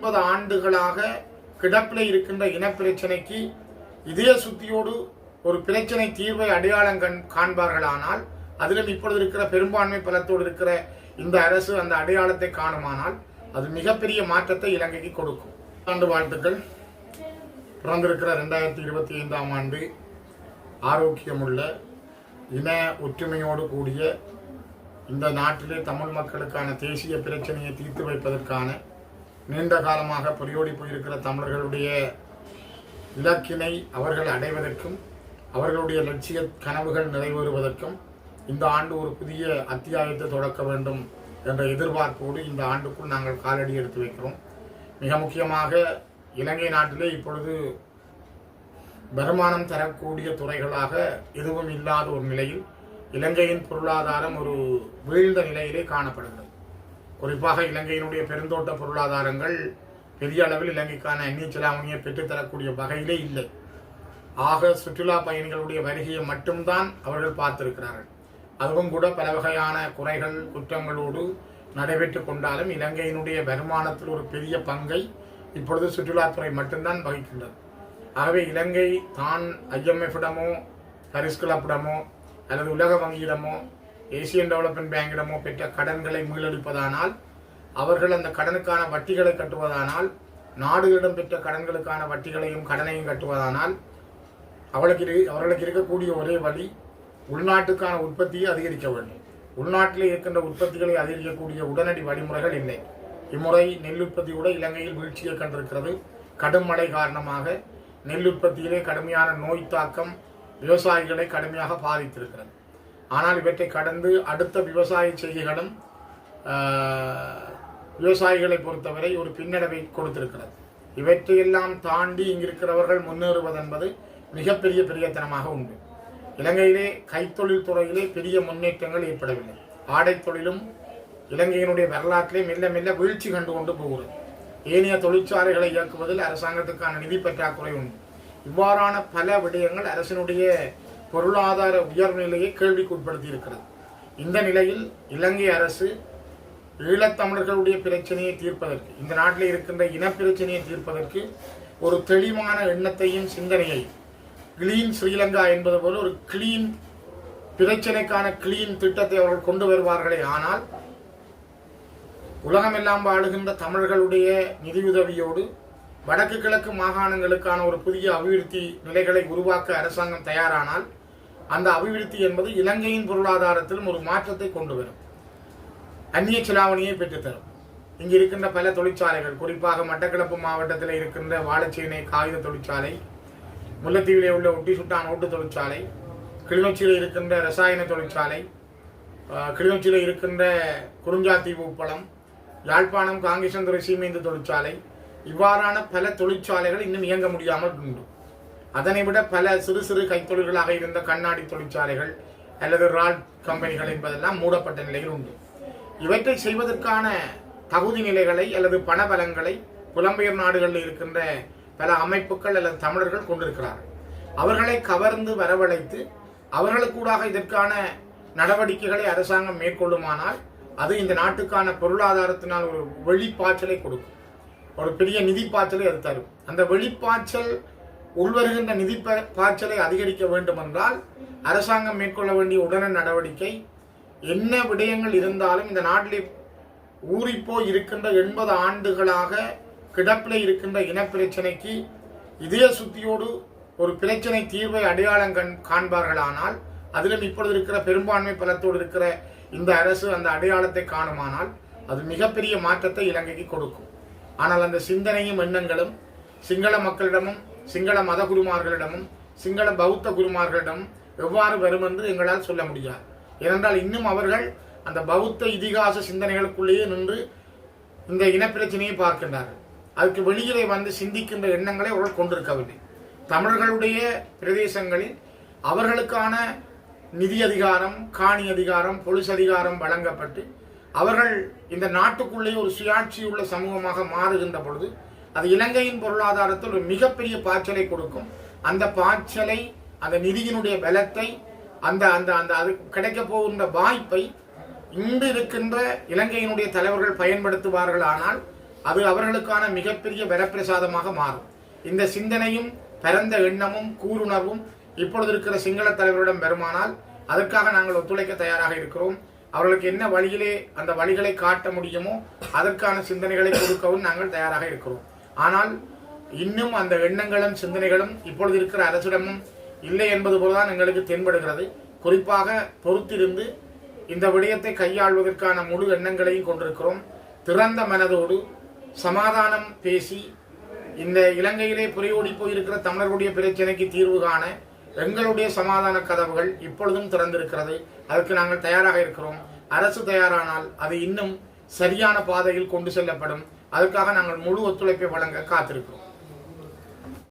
50 ஆண்டுகளாக கிடப்பில் இருக்கின்ற இனப்பிரச்சனைக்கு இதய சுத்தியோடு ஒரு பிரச்சனை தீர்வை அடையாளம் காண்பார்களானால், அதிலும் இப்பொழுது இருக்கிற பெரும்பான்மை பலத்தோடு இருக்கிற இந்த அரசு அந்த அடையாளத்தை காணுமானால் அது மிகப்பெரிய மாற்றத்தை இலங்கைக்கு கொடுக்கும். ஆண்டு வாழ்த்துக்கள். பிறந்திருக்கிற 2025ஆம் ஆண்டு ஆரோக்கியமுள்ள இன ஒற்றுமையோடு கூடிய இந்த நாட்டிலே தமிழ் மக்களுக்கான தேசிய பிரச்சனையை தீர்த்து வைப்பதற்கான நீண்ட காலமாக பொறியோடி போயிருக்கிற தமிழர்களுடைய இலக்கினை அவர்கள் அடைவதற்கும் அவர்களுடைய லட்சிய கனவுகள் நிறைவேறுவதற்கும் இந்த ஆண்டு ஒரு புதிய அத்தியாயத்தை தொடக்க வேண்டும் என்ற எதிர்பார்ப்போடு இந்த ஆண்டுக்குள் நாங்கள் காலடி எடுத்து வைக்கிறோம். மிக முக்கியமாக இலங்கை நாட்டிலே இப்பொழுது வருமானம் தரக்கூடிய துறைகளாக எதுவும் இல்லாத ஒரு நிலையில் இலங்கையின் பொருளாதாரம் ஒரு வீழ்ந்த நிலையிலே காணப்படுகிறது. குறிப்பாக இலங்கையினுடைய பெருந்தோட்ட பொருளாதாரங்கள் பெரிய அளவில் இலங்கைக்கான அந்நிய செலாவணியை பெற்றுத்தரக்கூடிய வகையிலே இல்லை. ஆக சுற்றுலா பயணிகளுடைய வருகையை மட்டும்தான் அவர்கள் பார்த்திருக்கிறார்கள். அதுவும் கூட பல வகையான குறைகள் குற்றங்களோடு நடைபெற்று கொண்டாலும் இலங்கையினுடைய வருமானத்தில் ஒரு பெரிய பங்கை இப்பொழுது சுற்றுலாத்துறை மட்டும்தான் வகிக்கின்றது. ஆகவே இலங்கை தான் IMF-இடமோ பாரிஸ் கிளப்பிடமோ அல்லது உலக வங்கியிடமோ ஏசியன் டெவலப்மெண்ட் பேங்கிடமோ பெற்ற கடன்களை மீளளிப்பதானால், அவர்கள் அந்த கடனுக்கான வட்டிகளை கட்டுவதானால், நாடுகளிடம் பெற்ற கடன்களுக்கான வட்டிகளையும் கடனையும் கட்டுவதானால் அவர்களுக்கு இருக்கக்கூடிய ஒரே வழி உள்நாட்டுக்கான உற்பத்தியை அதிகரிக்க வேண்டும். உள்நாட்டிலே இருக்கின்ற உற்பத்திகளை அதிகரிக்கக்கூடிய உடனடி வழிமுறைகள் இல்லை. இம்முறை நெல் உற்பத்தி கூட இலங்கையில் வீழ்ச்சியை கண்டிருக்கிறது. கடும் மழை காரணமாக நெல் உற்பத்தியிலே கடுமையான நோய் தாக்கம் விவசாயிகளை கடுமையாக பாதித்திருக்கிறது. ஆனால் இவற்றை கடந்து அடுத்த விவசாய செய்கைகளும் விவசாயிகளை பொறுத்தவரை ஒரு பின்னடைவை கொடுத்திருக்கிறது. இவற்றையெல்லாம் தாண்டி இங்கிருக்கிறவர்கள் முன்னேறுவது என்பது மிகப்பெரிய பெரியத்தனமாக உண்டு. இலங்கையிலே கைத்தொழில் துறையிலே பெரிய முன்னேற்றங்கள் ஏற்படவில்லை. ஆடை தொழிலும் இலங்கையினுடைய வரலாற்றிலே மெல்ல மெல்ல வீழ்ச்சி கண்டு கொண்டு போகிறது. ஏனைய தொழிற்சாலைகளை இயக்குவதில் அரசாங்கத்துக்கான நிதி பற்றாக்குறை உண்டு. இவ்வாறான பல விடயங்கள் அரசினுடைய பொருளாதார உயர்நிலையை கேள்விக்குட்படுத்தி இருக்கிறது. இந்த நிலையில் இலங்கை அரசு ஈழத்தமிழர்களுடைய பிரச்சனையை தீர்ப்பதற்கு, இந்த நாட்டில் இருக்கின்ற இனப்பிரச்சனையை தீர்ப்பதற்கு ஒரு தெளிவான எண்ணத்தையும் சிந்தனையையும், கிளீன் ஸ்ரீலங்கா என்பது போல ஒரு கிளீன் பிரச்சனைக்கான கிளீன் திட்டத்தை அவர்கள் கொண்டு வருவார்களே ஆனால், உலகமெல்லாம் வாழுகின்ற தமிழர்களுடைய நிதியுதவியோடு வடக்கு கிழக்கு மாகாணங்களுக்கான ஒரு புதிய அபிவிருத்தி நிலைகளை உருவாக்க அரசாங்கம் தயாரானால், அந்த அபிவிருத்தி என்பது இலங்கையின் பொருளாதாரத்திலும் ஒரு மாற்றத்தை கொண்டு வரும். அந்நிய செலாவணியை பெற்றுத்தரும். இங்கு இருக்கின்ற பல தொழிற்சாலைகள், குறிப்பாக மட்டக்களப்பு மாவட்டத்தில் இருக்கின்ற வாழைச்சேனை காகித தொழிற்சாலை, முல்லைத்தீவிலே உள்ள ஒட்டி சுட்டான் ஓட்டு தொழிற்சாலை, கிளிநொச்சியில் இருக்கின்ற ரசாயன தொழிற்சாலை, கிளிநொச்சியில் இருக்கின்ற குறிஞ்சாத்தீவு உப்பளம், யாழ்ப்பாணம் காங்கேசந்துறை சீமேந்து தொழிற்சாலை, இவ்வாறான பல தொழிற்சாலைகள் இன்னும் இயங்க முடியாமல் உண்டு. அதனை விட பல சிறு சிறு கைத்தொழில்களாக இருந்த கண்ணாடி தொழிற்சாலைகள் அல்லது ரால் கம்பெனிகள் என்பதெல்லாம் மூடப்பட்ட நிலையில் உண்டு. இவற்றை செய்வதற்கான தகுதி நிலைகளை அல்லது பணபலங்களை புலம்பெயர் நாடுகளில் இருக்கின்ற பல அமைப்புகள் அல்லது தமிழர்கள் கொண்டிருக்கிறார்கள். அவர்களை கவர்ந்து வரவழைத்து அவர்களுக்கூடாக இதற்கான நடவடிக்கைகளை அரசாங்கம் மேற்கொள்ளுமானால் அது இந்த நாட்டுக்கான பொருளாதாரத்தினால் ஒரு வெளிப்பாய்ச்சலை கொடுக்கும். ஒரு பெரிய நிதி பாய்ச்சலை அது தரும். அந்த வெளிப்பாய்ச்சல் உள்வருகின்ற நிதி பாய்ச்சலை அதிகரிக்க வேண்டும் என்றால் அரசாங்கம் மேற்கொள்ள வேண்டிய உடனடி நடவடிக்கை, என்ன விடயங்கள் இருந்தாலும் இந்த நாட்டில் ஊறிப்போய் இருக்கின்ற 80 ஆண்டுகளாக கிடப்பில் இருக்கின்ற இனப்பிரச்சனைக்கு இதய சுத்தியோடு ஒரு பிரச்சனை தீர்வை அடையாளம் காண்பார்களானால், அதிலும் இப்பொழுது இருக்கிற பெரும்பான்மை பலத்தோடு இருக்கிற இந்த அரசு அந்த அடையாளத்தை காணுமானால் அது மிகப்பெரிய மாற்றத்தை இலங்கைக்கு கொடுக்கும். ஆனால் அந்த சிந்தனையும் எண்ணங்களும் சிங்கள மக்களிடமும் சிங்கள மத குருமார்களிடமும் சிங்கள பௌத்த குருமார்களிடமும் எவ்வாறு வரும் என்று எங்களால் சொல்ல முடியாது. ஏனென்றால் இன்னும் அவர்கள் அந்த பௌத்த இதிகாச சிந்தனைகளுக்குள்ளேயே நின்று இந்த இனப்பிரச்சனையை பார்க்கின்றார்கள். அதுக்கு வெளியிலே வந்து சிந்திக்கின்ற எண்ணங்களை அவர்கள் கொண்டிருக்கவில்லை. தமிழர்களுடைய பிரதேசங்களில் அவர்களுக்கான நிதி அதிகாரம், காணி அதிகாரம், பொலிஸ் அதிகாரம் வழங்கப்பட்டு அவர்கள் இந்த நாட்டுக்குள்ளே ஒரு சுயாட்சி உள்ள சமூகமாக மாறுகின்ற பொழுது அது இலங்கையின் பொருளாதாரத்தில் ஒரு மிகப்பெரிய பாய்ச்சலை கொடுக்கும். அந்த பாய்ச்சலை, அந்த நிதியினுடைய பலத்தை, அந்த அந்த அந்த அது கிடைக்க போகின்ற வாய்ப்பை இன்று இருக்கின்ற இலங்கையினுடைய தலைவர்கள் பயன்படுத்துவார்கள். ஆனால் அது அவர்களுக்கான மிகப்பெரிய வரப்பிரசாதமாக மாறும். இந்த சிந்தனையும் பரந்த எண்ணமும் கூருணர்வும் இப்பொழுது இருக்கிற சிங்கள தலைவரிடம் வருமானால் அதற்காக நாங்கள் ஒத்துழைக்க தயாராக இருக்கிறோம். அவர்களுக்கு என்ன வழியிலே அந்த வழிகளை காட்ட முடியுமோ அதற்கான சிந்தனைகளை கொடுக்கவும் நாங்கள் தயாராக இருக்கிறோம். ஆனால் இன்னும் அந்த எண்ணங்களும் சிந்தனைகளும் இப்பொழுது இருக்கிற அரசிடமும் இல்லை என்பது போலதான் எங்களுக்கு தென்படுகிறது. குறிப்பாக பொறுத்திருந்து இந்த விடயத்தை கையாள்வதற்கான முழு எண்ணங்களையும் கொண்டிருக்கிறோம். திறந்த மனதோடு சமாதானம் பேசி இந்த இலங்கையிலே புரையோடி போயிருக்கிற தமிழர்களுடைய பிரச்சனைக்கு தீர்வு காண எங்களுடைய சமாதான கதவுகள் இப்பொழுதும் திறந்திருக்கிறது. அதற்கு நாங்கள் தயாராக இருக்கிறோம். அரசு தயாரானால் அது இன்னும் சரியான பாதையில் கொண்டு செல்லப்படும். அதற்காக நாங்கள் முழு ஒத்துழைப்பை வழங்க காத்திருக்கிறோம்.